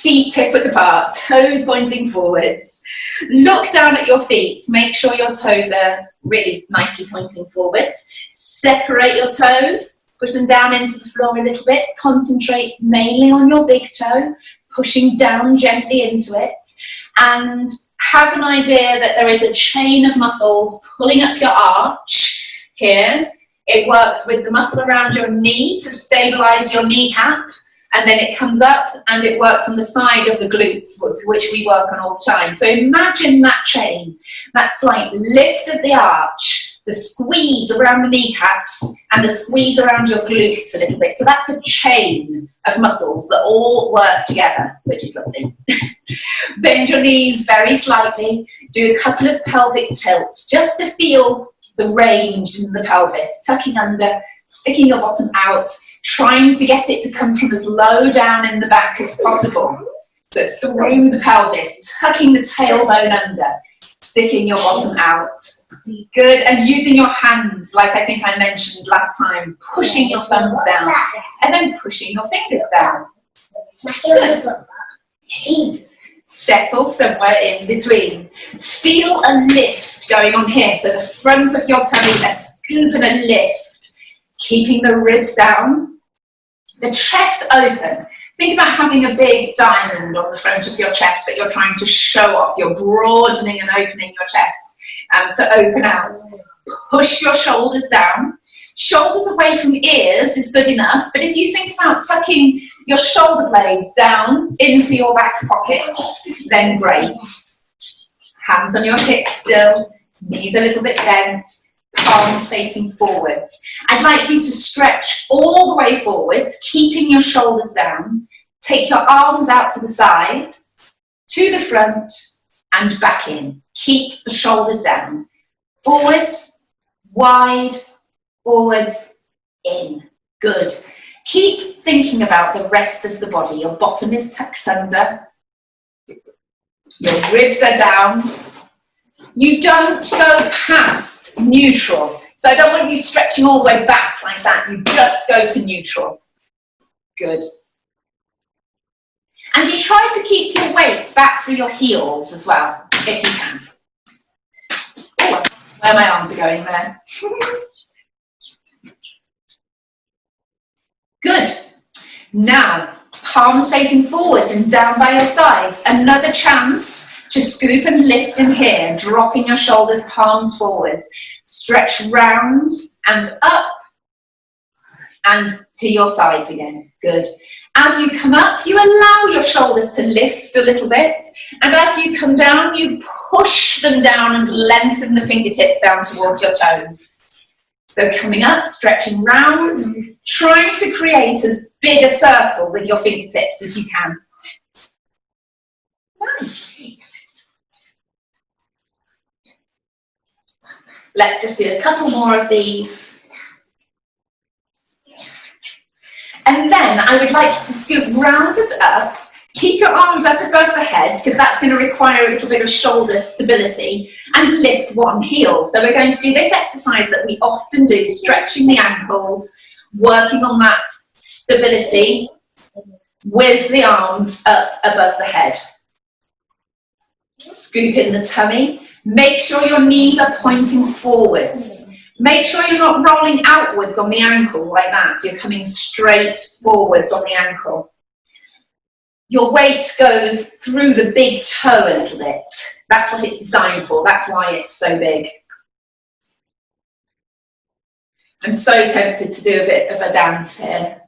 Feet hip width apart, toes pointing forwards. Look down at your feet. Make sure your toes are really nicely pointing forwards. Separate your toes. Push them down into the floor a little bit. Concentrate mainly on your big toe, pushing down gently into it. And have an idea that there is a chain of muscles pulling up your arch here. It works with the muscle around your knee to stabilize your kneecap. And then it comes up and it works on the side of the glutes, which we work on all the time. So imagine that chain, that slight lift of the arch, the squeeze around the kneecaps and the squeeze around your glutes a little bit. So that's a chain of muscles that all work together, which is lovely. Bend your knees very slightly. Do a couple of pelvic tilts just to feel the range in the pelvis, tucking under, sticking your bottom out, trying to get it to come from as low down in the back as possible. So through the pelvis, tucking the tailbone under, sticking your bottom out. Good, and using your hands, like I think I mentioned last time, pushing your thumbs down, and then pushing your fingers down. Good. Settle somewhere in between. Feel a lift going on here. So the front of your tummy, a scoop and a lift, keeping the ribs down, the chest open. Think about having a big diamond on the front of your chest that you're trying to show off. You're broadening and opening your chest to open out. Push your shoulders down. Shoulders away from ears is good enough, but if you think about tucking your shoulder blades down into your back pockets, then great. Hands on your hips still, knees a little bit bent, palms facing forwards. I'd like you to stretch all the way forwards, keeping your shoulders down. Take your arms out to the side, to the front, and back in. Keep the shoulders down. Forwards, wide, forwards, in. Good. Keep thinking about the rest of the body. Your bottom is tucked under. Your ribs are down. You don't go past neutral. So I don't want you stretching all the way back like that. You just go to neutral. Good. And you try to keep your weight back through your heels as well, if you can. Oh, where my arms are going there. Good. Now, palms facing forwards and down by your sides. Another chance to scoop and lift in here, dropping your shoulders, palms forwards. Stretch round and up and to your sides again. Good. As you come up, you allow your shoulders to lift a little bit. And as you come down, you push them down and lengthen the fingertips down towards your toes. So coming up, stretching round, trying to create as big a circle with your fingertips as you can. Nice. Let's just do a couple more of these. And then I would like you to scoop round and up. Keep your arms up above the head, because that's going to require a little bit of shoulder stability, and lift one heel. So we're going to do this exercise that we often do, stretching the ankles, working on that stability with the arms up above the head. Scoop in the tummy. Make sure your knees are pointing forwards. Make sure you're not rolling outwards on the ankle like that. You're coming straight forwards on the ankle. Your weight goes through the big toe a little bit. That's what it's designed for. That's why it's so big. I'm so tempted to do a bit of a dance here.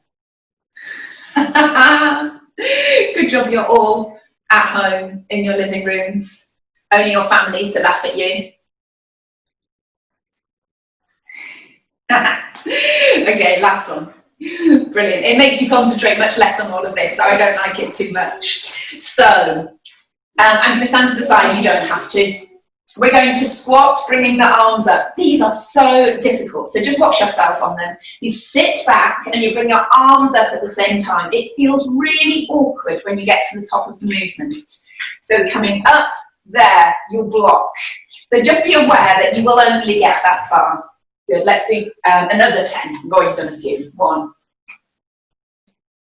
Good job you're all at home in your living rooms. Only your families to laugh at you. Okay, last one. Brilliant. It makes you concentrate much less on all of this, so I don't like it too much. So, I'm going to stand to the side, you don't have to. We're going to squat, bringing the arms up. These are so difficult, so just watch yourself on them. You sit back and you bring your arms up at the same time. It feels really awkward when you get to the top of the movement. So coming up, there, you'll block. So just be aware that you will only get that far. Good, let's do another 10. I've already done a few. 1,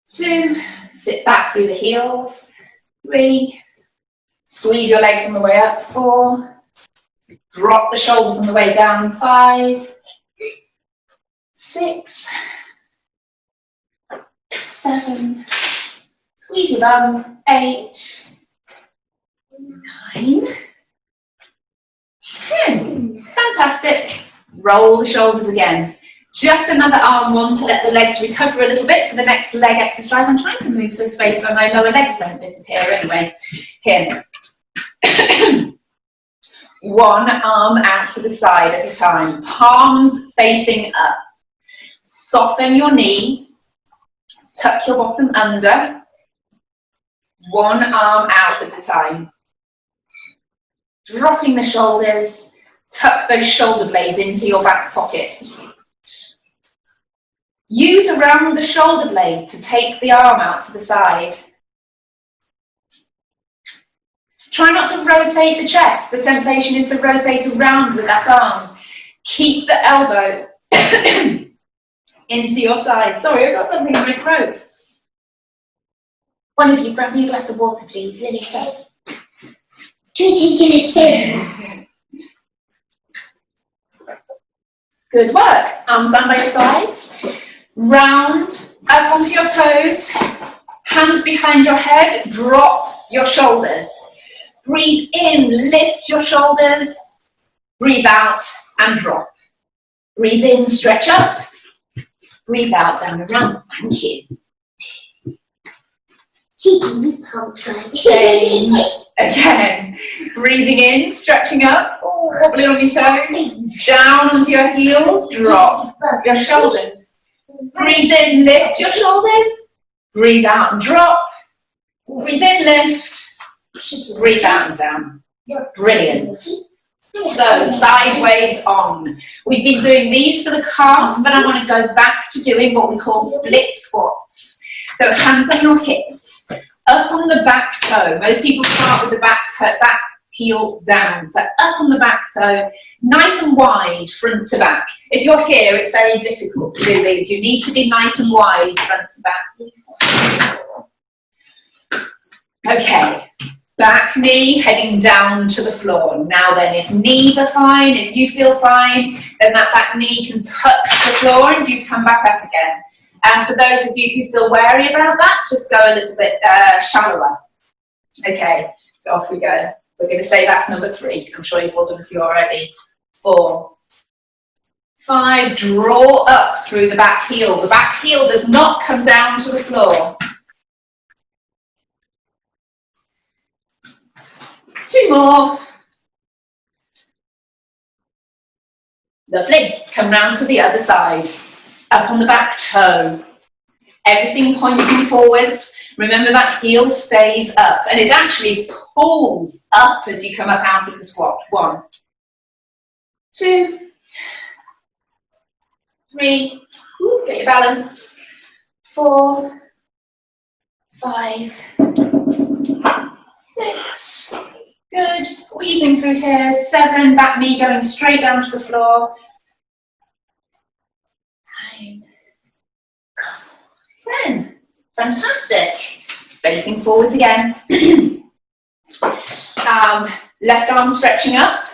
2, sit back through the heels. 3, squeeze your legs on the way up, 4, drop the shoulders on the way down, 5, 6, 7, squeeze your bum, 8, 9, 10. Fantastic. Roll the shoulders again. Just another arm one to let the legs recover a little bit for the next leg exercise. I'm trying to move to a space where my lower legs don't disappear anyway. Here. One arm out to the side at a time. Palms facing up. Soften your knees. Tuck your bottom under. One arm out at a time. Dropping the shoulders. Tuck those shoulder blades into your back pockets. Use around the shoulder blade to take the arm out to the side. Try not to rotate the chest. The temptation is to rotate around with that arm. Keep the elbow into your side. Sorry, I've got something in my throat. One of you grab me a glass of water, please. Lily, go. Good work. Arms down by your sides. Round, up onto your toes. Hands behind your head. Drop your shoulders. Breathe in, lift your shoulders. Breathe out and drop. Breathe in, stretch up. Breathe out, down and around. Thank you. Same. Again. Breathing in, stretching up. Oh, wobbling on your toes. Down onto your heels. Drop your shoulders. Breathe in, lift your shoulders. Breathe out and drop. Breathe in, lift. Breathe out and down. Brilliant. So, sideways on. We've been doing these for the calf, but I want to go back to doing what we call split squats. So, hands on your hips, up on the back toe. Most people start with the back heel down. So, up on the back toe, nice and wide, front to back. If you're here, it's very difficult to do these. You need to be nice and wide, front to back. Okay. Back knee heading down to the floor. Now then, if knees are fine, if you feel fine, then that back knee can touch the floor and you come back up again. And for those of you who feel wary about that, just go a little bit shallower. Okay, so off we go. We're going to say that's number 3, because I'm sure you've all done a few already. 4, 5, draw up through the back heel. The back heel does not come down to the floor. 2 more. Lovely. Come round to the other side. Up on the back toe. Everything pointing forwards. Remember that heel stays up and it actually pulls up as you come up out of the squat. 1, 2, 3. Ooh, get your balance. 4, 5, 6. Good, squeezing through here. 7, back knee going straight down to the floor. 9, 10. Fantastic. Facing forwards again. Left arm stretching up,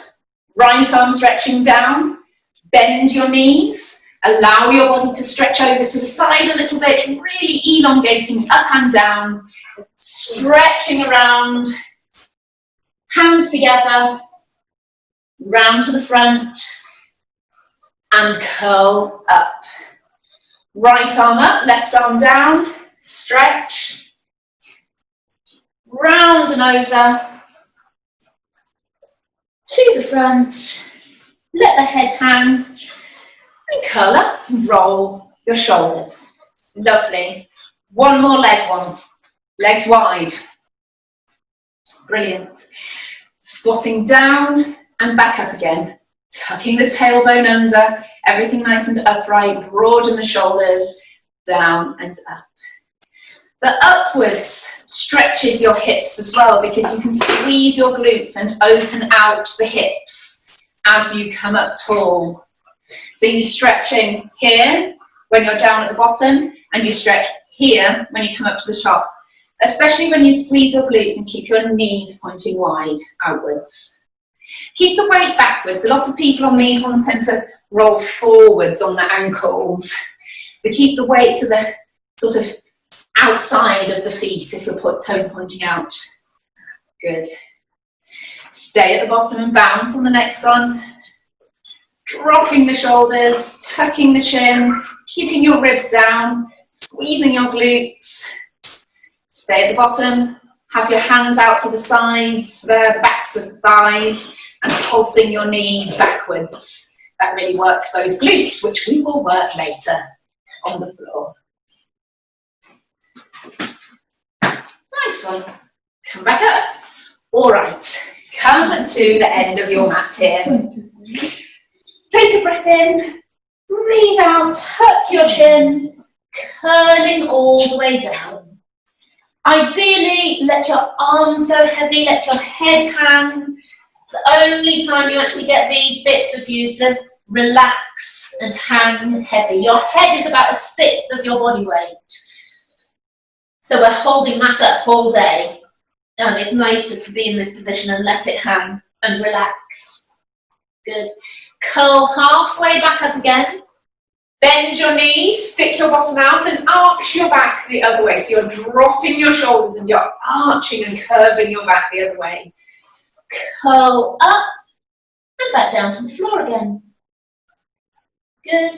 right arm stretching down. Bend your knees. Allow your body to stretch over to the side a little bit, really elongating up and down. Stretching around. Hands together, round to the front, and curl up. Right arm up, left arm down, stretch, round and over, to the front, let the head hang, and curl up, and roll your shoulders. Lovely. One more leg one, legs wide. Brilliant. Squatting down and back up again. Tucking the tailbone under, everything nice and upright, broaden the shoulders, down and up. The upwards stretches your hips as well because you can squeeze your glutes and open out the hips as you come up tall. So you're stretching here when you're down at the bottom and you stretch here when you come up to the top. especially when you squeeze your glutes and keep your knees pointing wide outwards. Keep the weight backwards. A lot of people on these ones tend to roll forwards on the ankles. So keep the weight to the sort of outside of the feet if your toes are pointing out. Good. Stay at the bottom and bounce on the next one. Dropping the shoulders, tucking the chin, keeping your ribs down, squeezing your glutes. Stay at the bottom. Have your hands out to the sides, there, the backs of the thighs, and pulsing your knees backwards. That really works those glutes, which we will work later on the floor. Nice one. Come back up. All right. Come to the end of your mat here. Take a breath in. Breathe out. Tuck your chin. Curling all the way down. Ideally, let your arms go heavy. Let your head hang. It's the only time you actually get these bits of you to relax and hang heavy. Your head is about a sixth of your body weight. So we're holding that up all day. And it's nice just to be in this position and let it hang and relax. Good. Curl halfway back up again. Bend your knees, stick your bottom out and arch your back the other way. So you're dropping your shoulders and you're arching and curving your back the other way. Curl up and back down to the floor again. Good.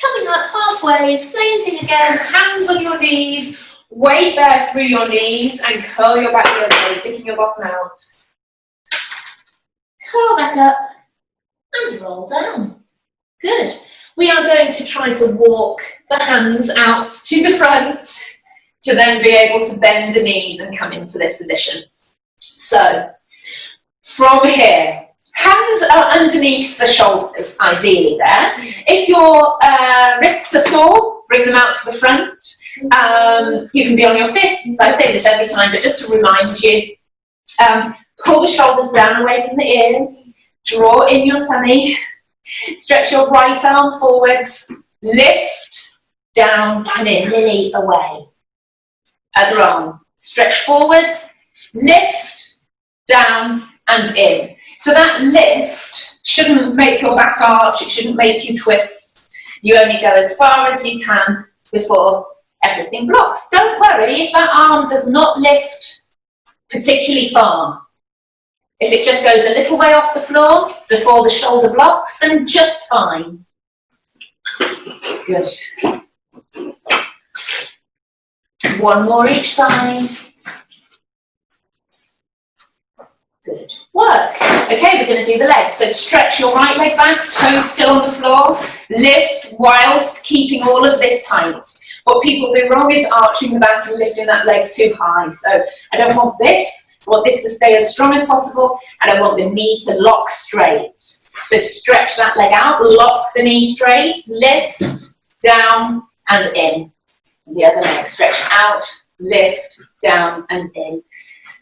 Coming up halfway, same thing again, hands on your knees, weight there through your knees and curl your back the other way, sticking your bottom out. Curl back up and roll down. Good. We are going to try to walk the hands out to the front to then be able to bend the knees and come into this position. So, from here, hands are underneath the shoulders, ideally there. If your wrists are sore, bring them out to the front. You can be on your fists. I say this every time, but just to remind you, pull the shoulders down away from the ears, draw in your tummy, stretch your right arm forwards, lift, down and in, lily away. Other arm, stretch forward, lift, down and in. So that lift shouldn't make your back arch, it shouldn't make you twist. You only go as far as you can before everything blocks. Don't worry if that arm does not lift particularly far. If it just goes a little way off the floor before the shoulder blocks, then just fine. Good. One more each side. Good work. Okay, we're going to do the legs. So stretch your right leg back, toes still on the floor. Lift whilst keeping all of this tight. What people do wrong is arching the back and lifting that leg too high. So I don't want this. I want this to stay as strong as possible, and I want the knee to lock straight. So stretch that leg out, lock the knee straight, lift, down and in. And the other leg, stretch out, lift, down and in.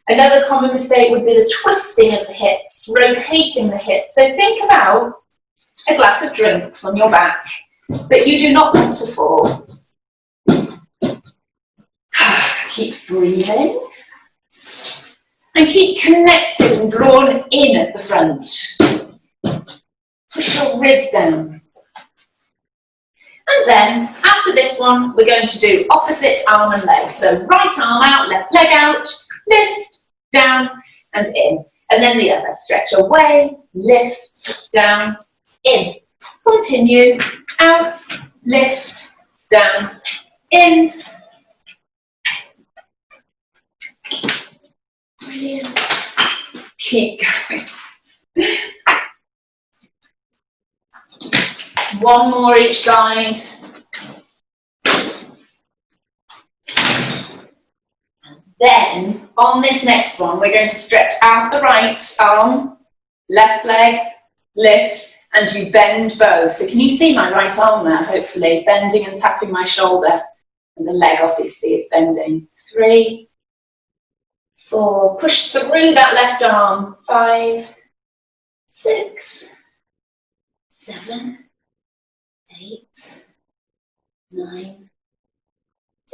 Another common mistake would be the twisting of the hips, rotating the hips. So think about a glass of drinks on your back that you do not want to fall. Keep breathing. And keep connected and drawn in at the front. Push your ribs down. And then, after this one, we're going to do opposite arm and leg. So right arm out, left leg out, lift, down and in. And then the other, stretch away, lift, down, in. Continue, out, lift, down, in. Brilliant. Keep going. One more each side. And then, on this next one, we're going to stretch out the right arm, left leg, lift, and you bend both. So can you see my right arm there, hopefully, bending and tapping my shoulder? And the leg, obviously, is bending. 3, 4, push through that left arm. 5, 6, 7, 8, 9,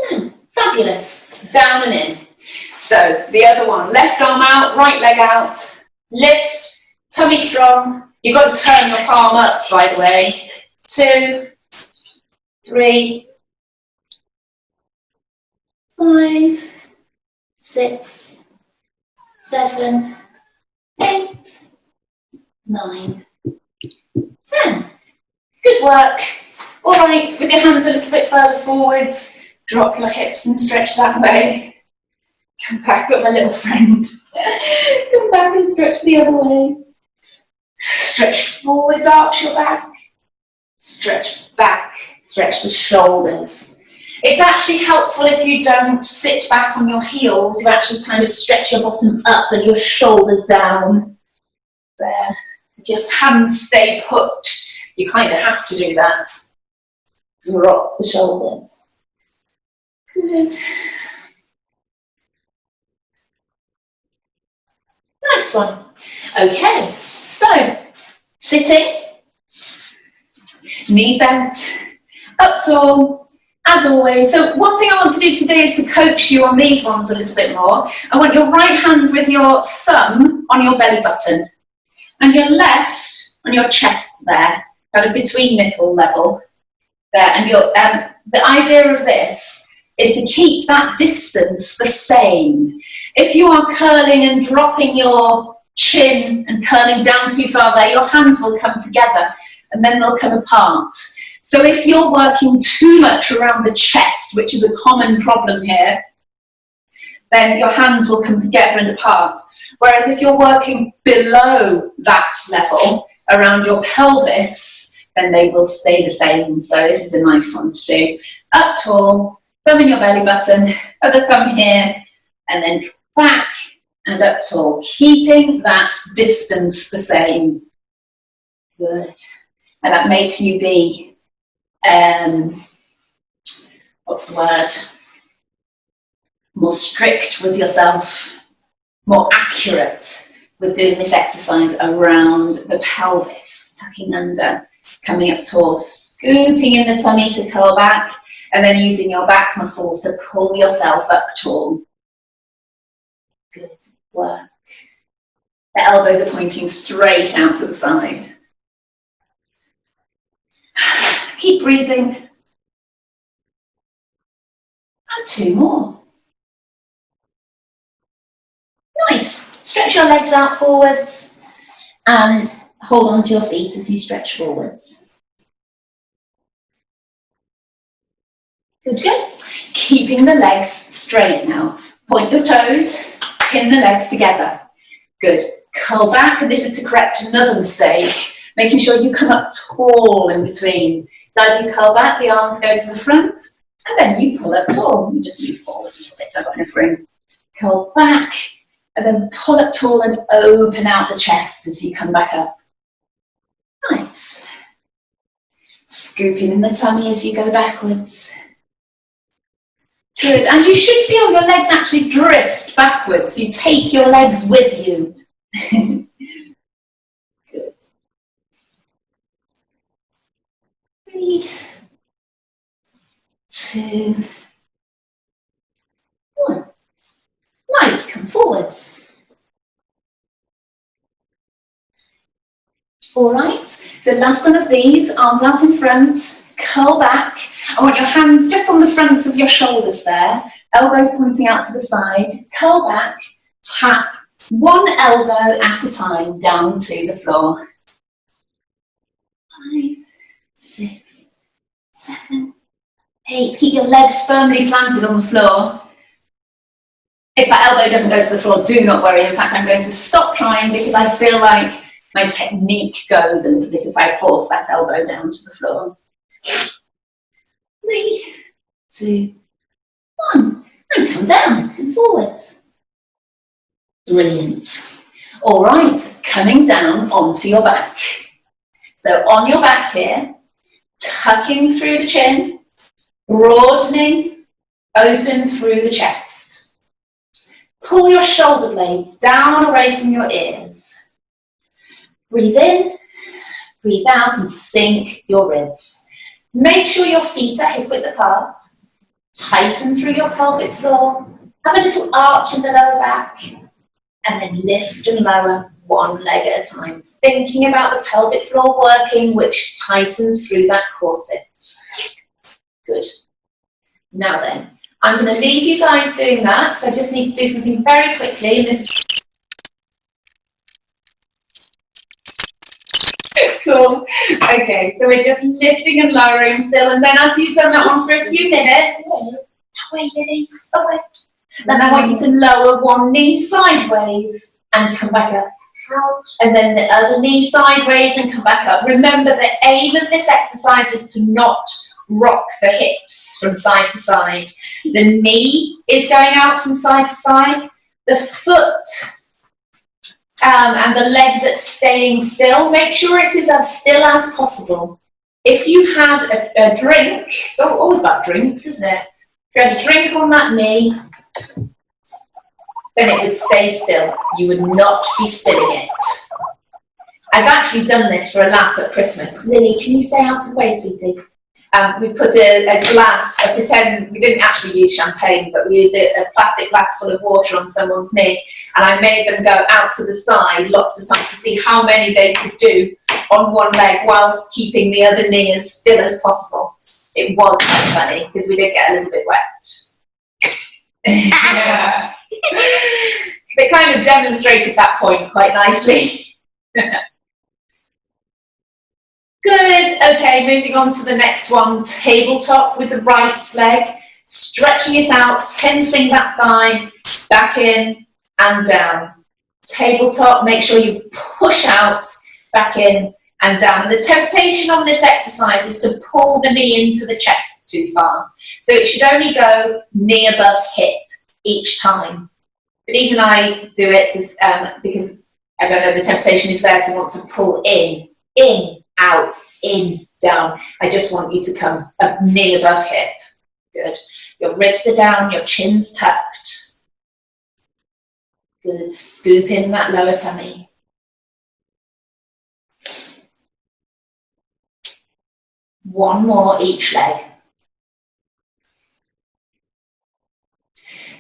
10. Fabulous. Fabulous. Down and in. So the other one, left arm out, right leg out, lift, tummy strong. You've got to turn your palm up, by the way. 2, 3, 5, 6, 7, 8, 9, 10. Good work. All right, with your hands a little bit further forwards, drop your hips and stretch that way. Come back up, my little friend. Come back and stretch the other way. Stretch forwards, arch your back. Stretch back, stretch the shoulders. It's actually helpful if you don't sit back on your heels, you actually kind of stretch your bottom up and your shoulders down. There. If your hands stay put, you kind of have to do that. Drop the shoulders. Good. Nice one. Okay, so sitting, knees bent, up tall, as always. So one thing I want to do today is to coach you on these ones a little bit more. I want your right hand with your thumb on your belly button and your left on your chest there, kind of between nipple level there. And your, the idea of this is to keep that distance the same. If you are curling and dropping your chin and curling down too far there, your hands will come together and then they'll come apart. So if you're working too much around the chest, which is a common problem here, then your hands will come together and apart. Whereas if you're working below that level, around your pelvis, then they will stay the same. So this is a nice one to do. Up tall, thumb in your belly button, other thumb here, and then back and up tall, keeping that distance the same. Good. And that makes you be, what's the word? More strict with yourself, more accurate with doing this exercise around the pelvis, tucking under, coming up tall, scooping in the tummy to curl back, and then using your back muscles to pull yourself up tall. Good work. The elbows are pointing straight out to the side. Keep breathing. And 2 more. Nice. Stretch your legs out forwards and hold on to your feet as you stretch forwards. Good, good. Keeping the legs straight now. Point your toes, pin the legs together. Good. Curl back, and this is to correct another mistake, making sure you come up tall in between. So as you curl back, the arms go to the front, and then you pull up tall. You just move forward a little bit so I've got enough room. Curl back, and then pull up tall and open out the chest as you come back up. Nice. Scooping in the tummy as you go backwards. Good, and you should feel your legs actually drift backwards. You take your legs with you. Good. 3, 2, 1. Nice, come forwards. All right, so last one of these, arms out in front, curl back. I want your hands just on the fronts of your shoulders there, elbows pointing out to the side, curl back, tap one elbow at a time down to the floor. 5, 6, 7, 8. Keep your legs firmly planted on the floor. If that elbow doesn't go to the floor, do not worry. In fact, I'm going to stop trying because I feel like my technique goes a little bit if I force that elbow down to the floor. 3, 2, 1, and come down and forwards. Brilliant. All right, coming down onto your back. So on your back here, tucking through the chin, broadening, open through the chest. Pull your shoulder blades down away from your ears. Breathe in, breathe out, and sink your ribs. Make sure your feet are hip width apart. Tighten through your pelvic floor. Have a little arch in the lower back. And then lift and lower one leg at a time. Thinking about the pelvic floor working, which tightens through that corset. Good. Now then, I'm going to leave you guys doing that. So I just need to do something very quickly. And this is cool. Okay, so we're just lifting and lowering still. And then as you've done that one for a few minutes, away, Lily, away. Then I want you to lower one knee sideways and come back up. And then the other knee sideways and come back up. Remember, the aim of this exercise is to not rock the hips from side to side. The knee is going out from side to side. The foot and the leg that's staying still, make sure it is as still as possible. If you had a drink, it's always about drinks, isn't it? If you had a drink on that knee, then it would stay still. You would not be spilling it. I've actually done this for a laugh at Christmas. Lily, can you stay out of the way, sweetie? We put a glass, a pretend, we didn't actually use champagne, but we used a plastic glass full of water on someone's knee, and I made them go out to the side lots of times to see how many they could do on one leg whilst keeping the other knee as still as possible. It was quite funny, because we did get a little bit wet. They kind of demonstrated that point quite nicely. Good, okay, moving on to the next one, tabletop with the right leg, stretching it out, tensing that thigh, back in and down. Tabletop, make sure you push out, back in and down. And the temptation on this exercise is to pull the knee into the chest too far. So it should only go knee above hip each time. But even I do it because, I don't know, the temptation is there to want to pull in, out, in, down. I just want you to come up knee above hip. Good. Your ribs are down, your chin's tucked. Good. Scoop in that lower tummy. One more each leg.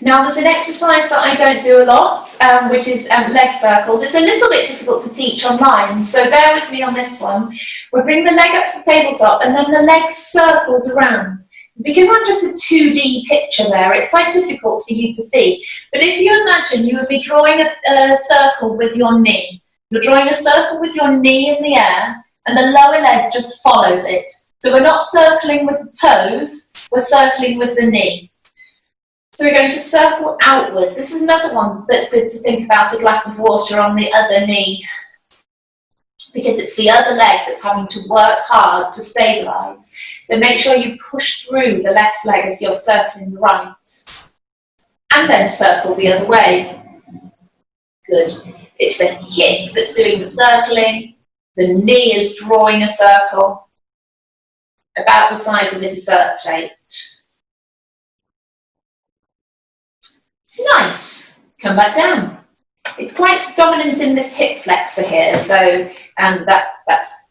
Now there's an exercise that I don't do a lot, which is leg circles. It's a little bit difficult to teach online, so bear with me on this one. We'll bring the leg up to tabletop and then the leg circles around. Because I'm just a 2D picture there, it's quite difficult for you to see. But if you imagine you would be drawing a circle with your knee. You're drawing a circle with your knee in the air and the lower leg just follows it. So we're not circling with the toes, we're circling with the knee. So we're going to circle outwards. This is another one that's good to think about, a glass of water on the other knee, because it's the other leg that's having to work hard to stabilise. So make sure you push through the left leg as you're circling the right. And then circle the other way. Good. It's the hip that's doing the circling. The knee is drawing a circle about the size of a dessert plate. Nice. Come back down. It's quite dominant in this hip flexor here, so that's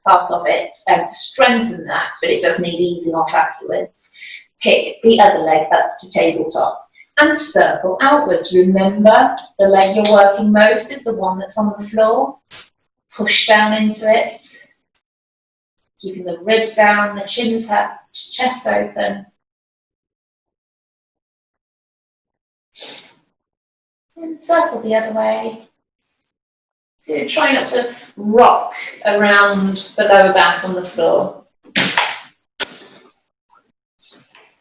part of it to strengthen that, but it does need easing off afterwards. Pick the other leg up to tabletop and circle outwards. Remember, the leg you're working most is the one that's on the floor. Push down into it, keeping the ribs down, the chin tucked, chest open. And circle the other way. So try not to rock around the lower back on the floor.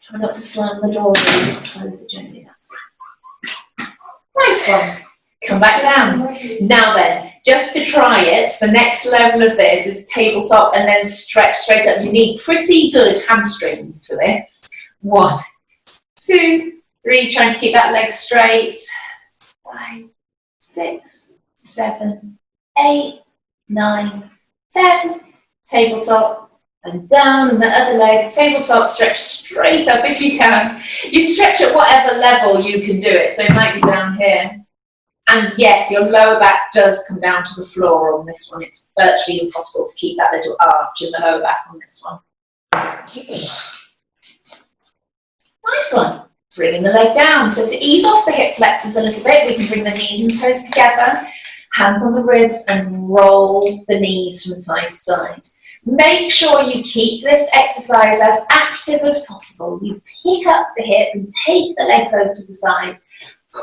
Try not to slam the door, really, just close it gently. That's nice one. Come back down. Now then, just to try it, the next level of this is tabletop and then stretch straight up. You need pretty good hamstrings for this. 1, 2, 3, trying to keep that leg straight. 5, 6, 7, 8, 9, 10. Tabletop and down, and the other leg, tabletop, stretch straight up if you can. You stretch at whatever level you can do it, so it might be down here. And yes, your lower back does come down to the floor on this one. It's virtually impossible to keep that little arch in the lower back on this one. Bringing the leg down. So to ease off the hip flexors a little bit, we can bring the knees and toes together, hands on the ribs, and roll the knees from side to side. Make sure you keep this exercise as active as possible. You pick up the hip and take the legs over to the side.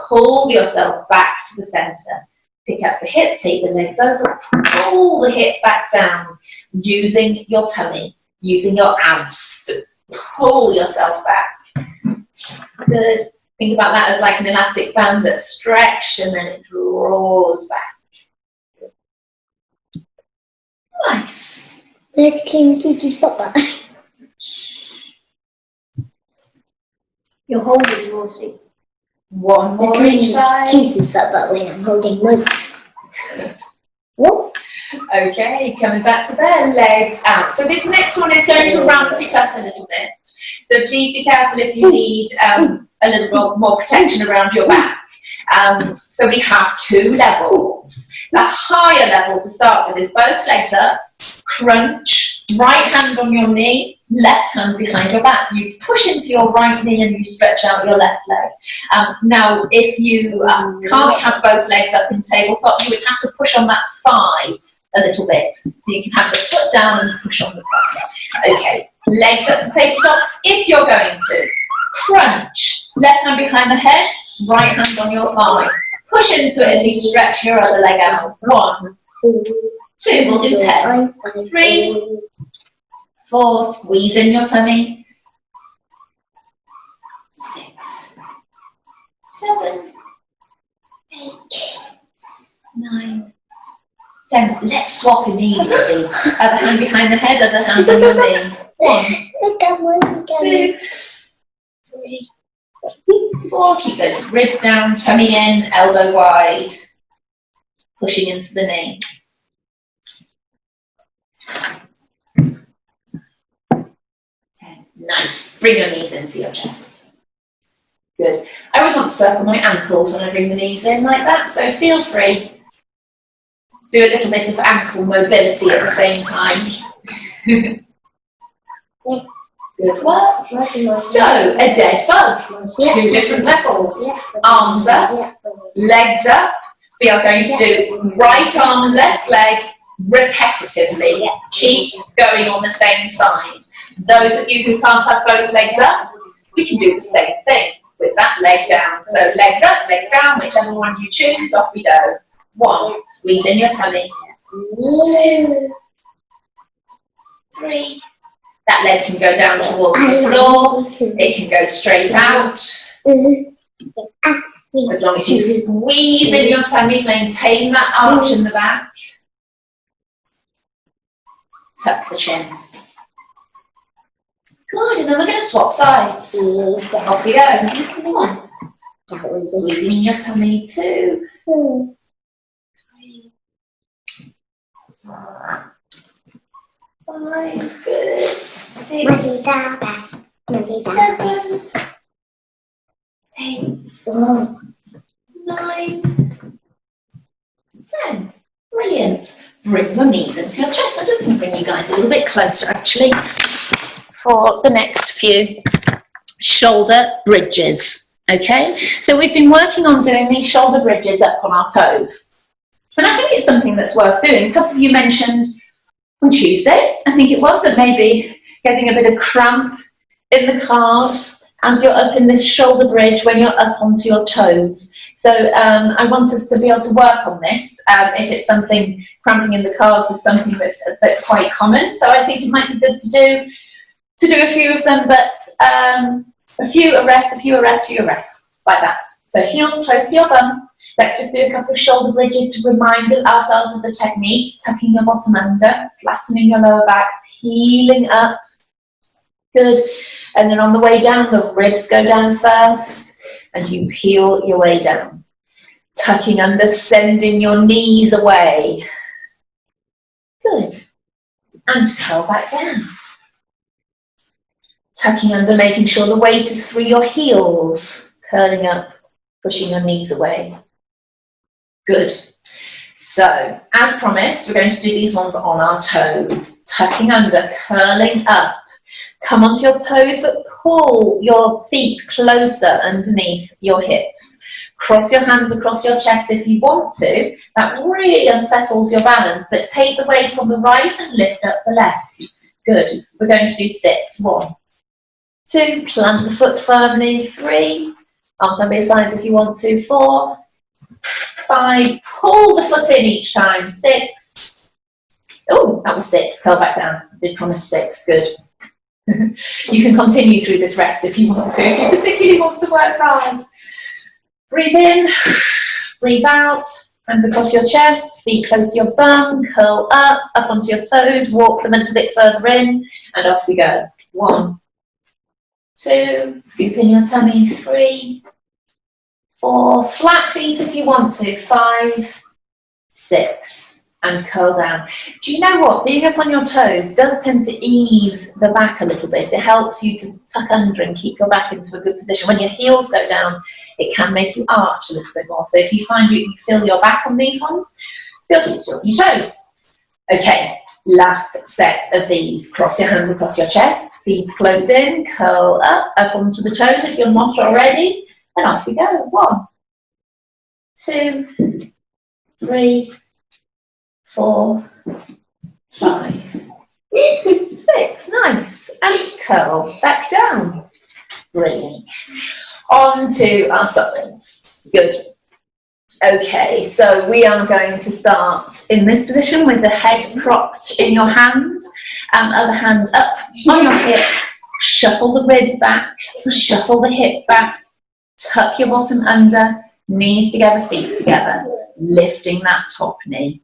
Pull yourself back to the center. Pick up the hip, take the legs over, pull the hip back down, using your tummy, using your abs to pull yourself back. Good. Think about that as like an elastic band that's stretched and then it draws back. Nice. Can you just pop that? You're holding Rosie. One more each side. Two stop that when I'm holding Rosie. What? Okay, coming back to there, legs out. So this next one is going to ramp it up a little bit. So please be careful if you need a little more protection around your back. So we have 2 levels. The higher level to start with is both legs up, crunch, right hand on your knee, left hand behind your back. You push into your right knee and you stretch out your left leg. Now, if you can't have both legs up in tabletop, you would have to push on that thigh a little bit. So you can have the foot down and push on the thigh. Okay, legs up to tabletop. If you're going to crunch, left hand behind the head, right hand on your thigh. Push into it as you stretch your other leg out. 1, 2, we'll do 10. 3, 4, squeeze in your tummy. 6, 7, 8, 9, 10. Let's swap immediately. Other hand behind the head, other hand on your knee. 1, 2, 3, 4. Keep the ribs down, tummy in, elbow wide. Pushing into the knee. 10. Nice. Bring your knees into your chest. Good. I always want to circle my ankles when I bring the knees in like that, so feel free. Do a little bit of ankle mobility at the same time. Good work. So, a dead bug. 2 different levels. Arms up, legs up. We are going to do right arm, left leg repetitively. Keep going on the same side. Those of you who can't have both legs up, we can do the same thing with that leg down. So legs up, legs down, whichever one you choose, off we go. 1, squeeze in your tummy. 2, 3. That leg can go down towards the floor. It can go straight out. As long as you squeeze in your tummy, maintain that arch in the back. Tuck the chin. Good, and then we're going to swap sides. Off we go. 1. Squeezing in your tummy. 2, 3, 4, 5, good. 6, 7, 8, 9, 10. Brilliant. Bring your knees into your chest. I'm just going to bring you guys a little bit closer actually for the next few shoulder bridges. Okay, so we've been working on doing these shoulder bridges up on our toes. And I think it's something that's worth doing. A couple of you mentioned on Tuesday, I think it was, that maybe getting a bit of cramp in the calves as you're up in this shoulder bridge when you're up onto your toes. So I want us to be able to work on this. If it's something, cramping in the calves is something that's quite common. So I think it might be good to do a few of them, but a few a rest, like that. So heels close to your bum. Let's just do a couple of shoulder bridges to remind ourselves of the technique. Tucking your bottom under, flattening your lower back, peeling up. Good. And then on the way down, the ribs go down first, and you peel your way down. Tucking under, sending your knees away. Good. And curl back down. Tucking under, making sure the weight is through your heels. Curling up, pushing your knees away. Good. So, as promised, we're going to do these ones on our toes. Tucking under, curling up. Come onto your toes, but pull your feet closer underneath your hips. Cross your hands across your chest if you want to. That really unsettles your balance, but take the weight on the right and lift up the left. Good. We're going to do 6. 1, 2, plant the foot firmly. 3, arms on your sides if you want to. 4, 5, pull the foot in each time. 6. Oh, that was 6. Curl back down. I did promise 6. Good. You can continue through this rest if you want to, if you particularly want to work hard. Breathe in, breathe out, hands across your chest, feet close to your bum, curl up onto your toes, walk them a little bit further in, and off we go. 1, 2, scoop in your tummy. 3, 4, flat feet if you want to. 5, 6, and curl down. Do you know what? Being up on your toes does tend to ease the back a little bit. It helps you to tuck under and keep your back into a good position. When your heels go down, it can make you arch a little bit more. So if you find you can feel your back on these ones, feel free to on your toes. Okay, last set of these. Cross your hands across your chest, feet close in, curl up onto the toes if you're not already, and off we go. 1, 2, 3, 4, 5, 6. Nice. And curl back down. Brilliant. On to our supplements. Good. Okay, so we are going to start in this position with the head propped in your hand and other hand up on your hip. Shuffle the rib back, shuffle the hip back, tuck your bottom under, knees together, feet together, lifting that top knee.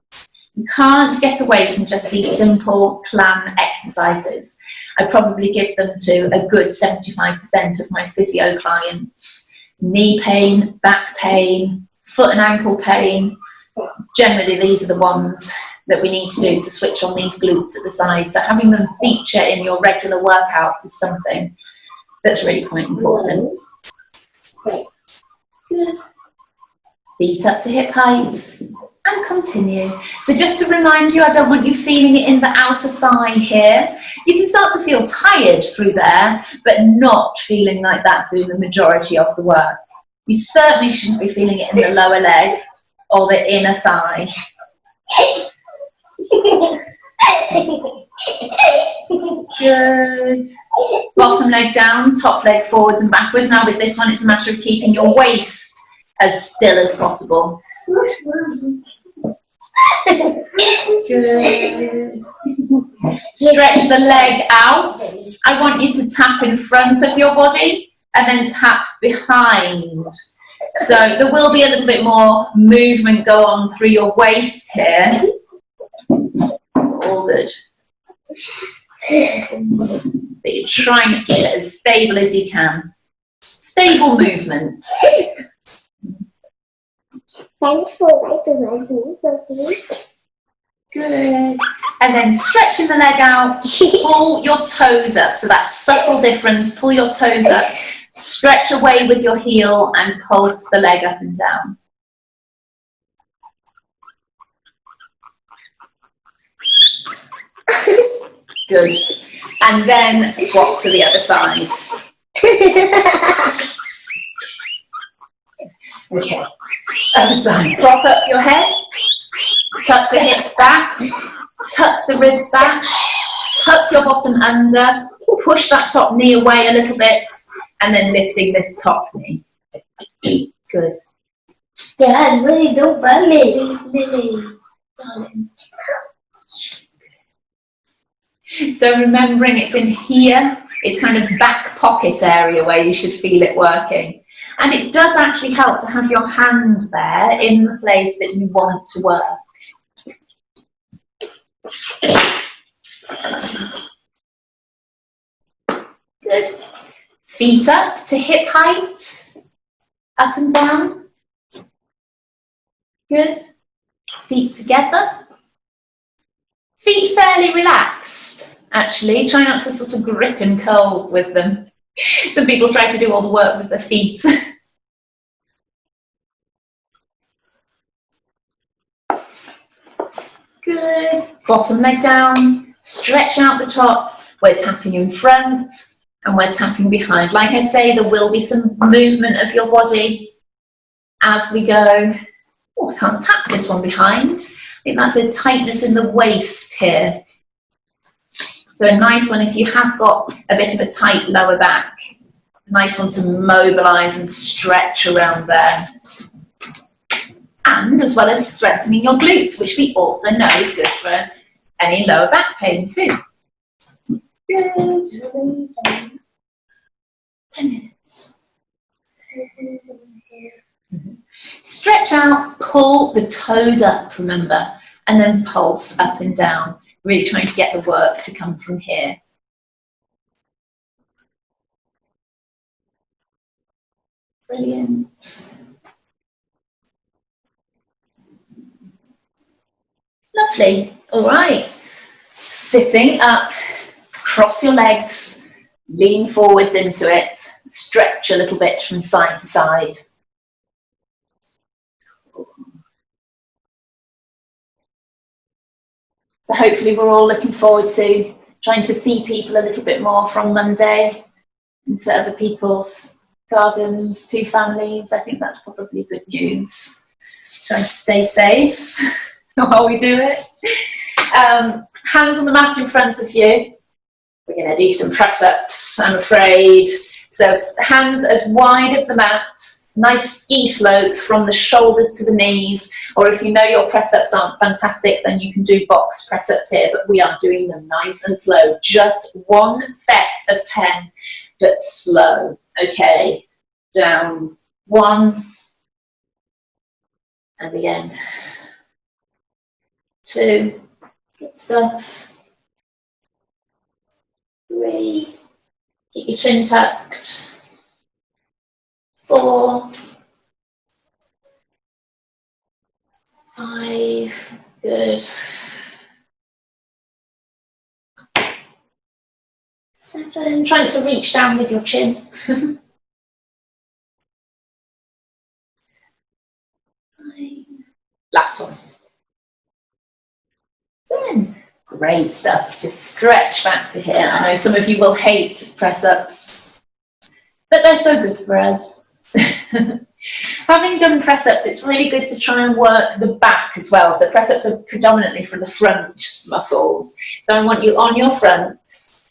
You can't get away from just these simple plan exercises. I probably give them to a good 75% of my physio clients. Knee pain, back pain, foot and ankle pain. Generally, these are the ones that we need to do to switch on these glutes at the side. So having them feature in your regular workouts is something that's really quite important. Good. Feet up to hip height. And continue. So just to remind you, I don't want you feeling it in the outer thigh here. You can start to feel tired through there, but not feeling like that's doing the majority of the work. You certainly shouldn't be feeling it in the lower leg or the inner thigh. Good. Bottom leg down, top leg forwards and backwards. Now with this one, it's a matter of keeping your waist as still as possible. Good. Stretch the leg out. I want you to tap in front of your body and then tap behind. So there will be a little bit more movement go on through your waist here. All good. But you're trying to keep it as stable as you can. Stable movement. Thanks for wiping my feet. Good. And then stretching the leg out, pull your toes up. So that subtle difference, pull your toes up, stretch away with your heel and pulse the leg up and down. Good. And then swap to the other side. Okay. Other side. Prop up your head. Tuck the hip back. Tuck the ribs back. Tuck your bottom under. Push that top knee away a little bit. And then lifting this top knee. Good. Dad, really don't bug me. Lily. Darling. So remembering it's in here, it's kind of back pocket area where you should feel it working. And it does actually help to have your hand there in the place that you want to work. Good. Feet up to hip height, up and down. Good. Feet together. Feet fairly relaxed, actually. Try not to sort of grip and curl with them. Some people try to do all the work with their feet. Good. Bottom leg down. Stretch out the top. We're tapping in front. And we're tapping behind. Like I say, there will be some movement of your body as we go. Oh, I can't tap this one behind. I think that's a tightness in the waist here. So a nice one if you have got a bit of a tight lower back. A nice one to mobilise and stretch around there. And as well as strengthening your glutes, which we also know is good for any lower back pain too. Good. 10 minutes. Stretch out, pull the toes up, remember, and then pulse up and down. Really trying to get the work to come from here. Brilliant. Lovely. All right. Sitting up, cross your legs, lean forwards into it, stretch a little bit from side to side. So hopefully we're all looking forward to trying to see people a little bit more from Monday into other people's gardens, to families. I think that's probably good news. Trying to stay safe while we do it. Hands on the mat in front of you. We're going to do some press-ups, I'm afraid. So hands as wide as the mat. Nice ski slope from the shoulders to the knees, or if you know your press-ups aren't fantastic, then you can do box press-ups here, but we are doing them nice and slow. Just one set of 10, but slow. Okay, down, 1, and again, 2, good stuff, 3, keep your chin tucked, 4, 5, good, 7, trying to reach down with your chin. 9, last one, 10. Great stuff. Just stretch back to here. I know some of you will hate press-ups, but they're so good for us. Having done press-ups, it's really good to try and work the back as well. So press-ups are predominantly for the front muscles. So I want you on your front,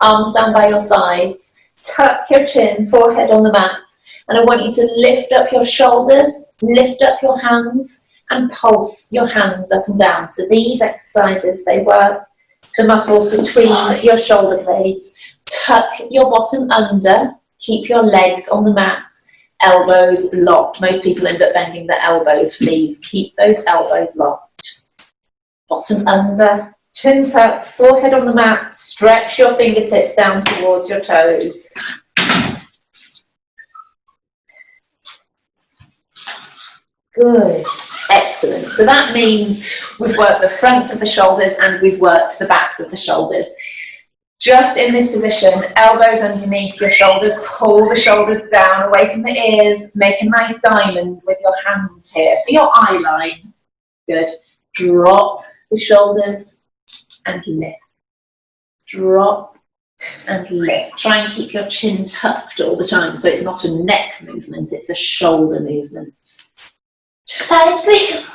arms down by your sides, tuck your chin, forehead on the mat, and I want you to lift up your shoulders, lift up your hands, and pulse your hands up and down. So these exercises, they work the muscles between your shoulder blades. Tuck your bottom under, keep your legs on the mat, elbows locked. Most people end up bending their elbows. Please keep those elbows locked. Bottom under, chin tucked, forehead on the mat, stretch your fingertips down towards your toes. Good, excellent. So that means we've worked the fronts of the shoulders and we've worked the backs of the shoulders. Just in this position, elbows underneath your shoulders, pull the shoulders down away from the ears, make a nice diamond with your hands here for your eye line. Good. Drop the shoulders and lift. Drop and lift. Try and keep your chin tucked all the time, so it's not a neck movement, it's a shoulder movement.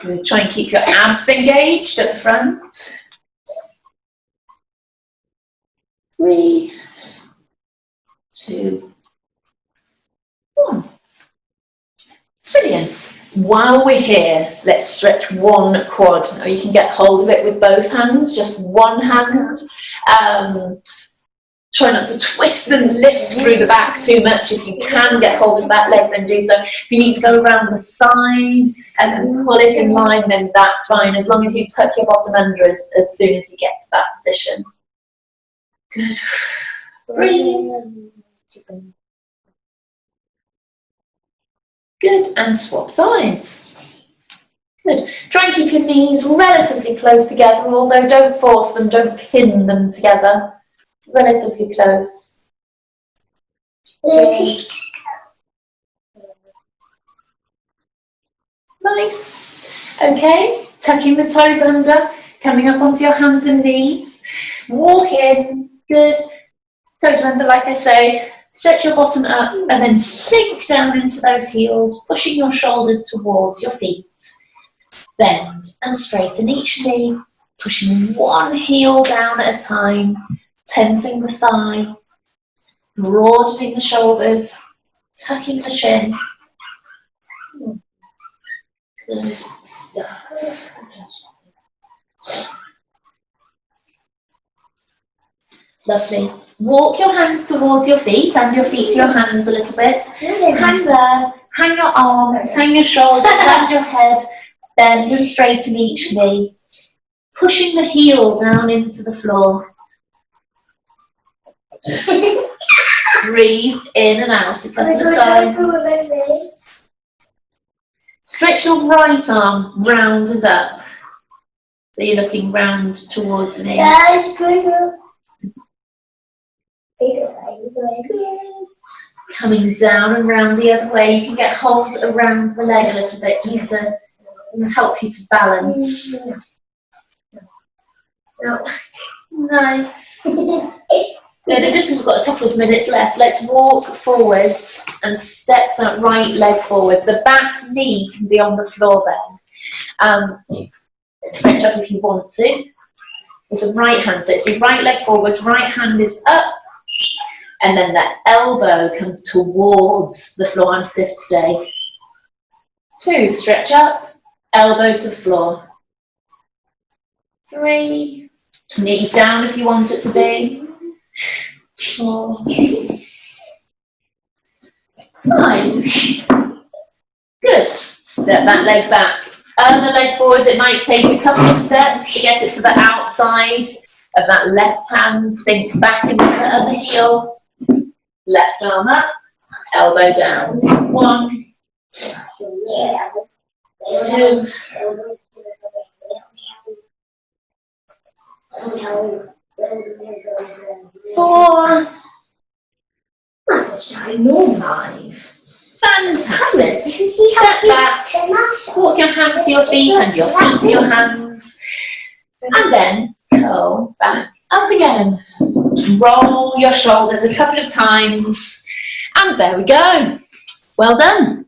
Good. Try and keep your abs engaged at the front. 3, 2, 1. Brilliant. While we're here, let's stretch one quad. Now you can get hold of it with both hands, just one hand. Try not to twist and lift through the back too much. If you can get hold of that leg, then do so. If you need to go around the side and then pull it in line, then that's fine, as long as you tuck your bottom under as soon as you get to that position. Good. 3. Good, and swap sides. Good. Try and keep your knees relatively close together, although don't force them, don't pin them together. Relatively close. Nice. Okay, tucking the toes under, coming up onto your hands and knees. Walk in. Good. Toes under, like I say, Stretch your bottom up and then sink down into those heels, pushing your shoulders towards your feet. Bend and straighten each knee, pushing one heel down at a time, tensing the thigh, broadening the shoulders, tucking the chin. Good stuff. Lovely. Walk your hands towards your feet and your feet to your hands a little bit. Hang there, hang your arms, hang your shoulders, and your head. Bend and straighten each knee, pushing the heel down into the floor. Breathe in and out a couple of times. Stretch your right arm round and up. So you're looking round towards me. Coming down and round the other way. You can get hold around the leg a little bit just to help you to balance. Nice. Good. Just because we've got a couple of minutes left, let's walk forwards and step that right leg forwards. The back knee can be on the floor then. Stretch up if you want to. With the right hand, so it's your right leg forwards, right hand is up, and then the elbow comes towards the floor. I'm stiff today. 2, stretch up, elbow to the floor. 3, knees down if you want it to be. 4, 5. Good. Step that leg back. The leg forwards. It might take a couple of steps to get it to the outside of that left hand. Sink back into the other heel. Left arm up, elbow down. 1, 2, 4, 5. Fantastic. You can step back, walk your hands to your feet and your feet to your hands, and then curl back up again. Roll your shoulders a couple of times, and there we go. Well done.